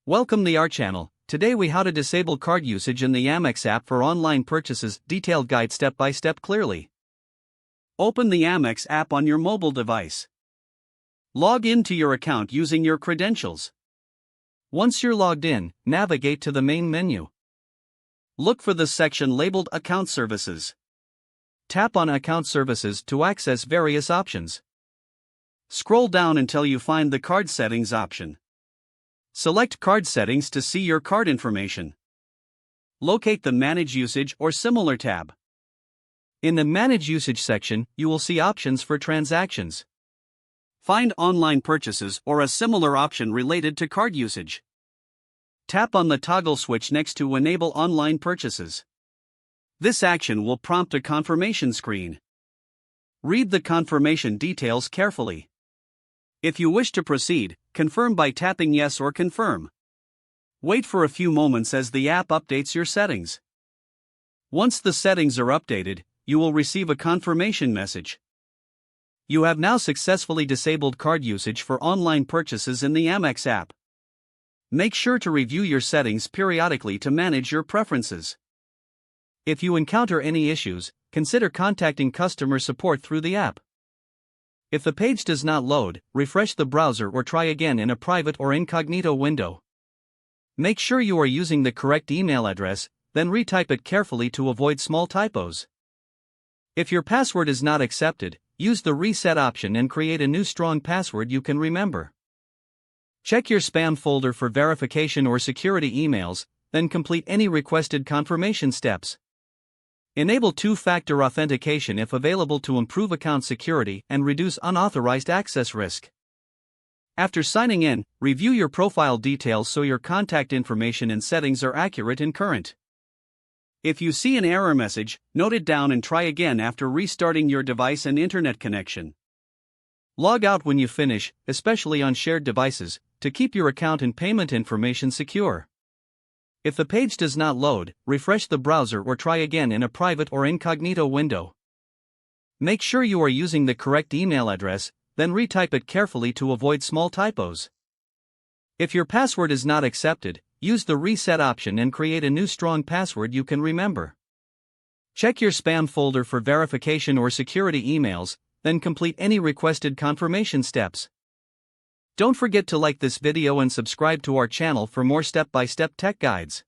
Welcome to our channel. Today we how to disable card usage in the Amex app for online purchases. Detailed guide step by step clearly. Open the Amex app on your mobile device. Log in to your account using your credentials. Once you're logged in, navigate to the main menu. Look for the section labeled Account Services. Tap on Account Services to access various options. Scroll down until you find the Card Settings option. Select Card Settings to see your card information. Locate the Manage Usage or Similar tab. In the Manage Usage section, you will see options for transactions. Find online purchases or a similar option related to card usage. Tap on the toggle switch next to Enable Online Purchases. This action will prompt a confirmation screen. Read the confirmation details carefully. If you wish to proceed, confirm by tapping Yes or Confirm. Wait for a few moments as the app updates your settings. Once the settings are updated, you will receive a confirmation message. You have now successfully disabled card usage for online purchases in the Amex app. Make sure to review your settings periodically to manage your preferences. If you encounter any issues, consider contacting customer support through the app. If the page does not load, refresh the browser or try again in a private or incognito window. Make sure you are using the correct email address, then retype it carefully to avoid small typos. If your password is not accepted, use the reset option and create a new strong password you can remember. Check your spam folder for verification or security emails, then complete any requested confirmation steps. Enable two-factor authentication if available to improve account security and reduce unauthorized access risk. After signing in, review your profile details so your contact information and settings are accurate and current. If you see an error message, note it down and try again after restarting your device and internet connection. Log out when you finish, especially on shared devices, to keep your account and payment information secure. If the page does not load, refresh the browser or try again in a private or incognito window. Make sure you are using the correct email address, then retype it carefully to avoid small typos. If your password is not accepted, use the reset option and create a new strong password you can remember. Check your spam folder for verification or security emails, then complete any requested confirmation steps. Don't forget to like this video and subscribe to our channel for more step-by-step tech guides.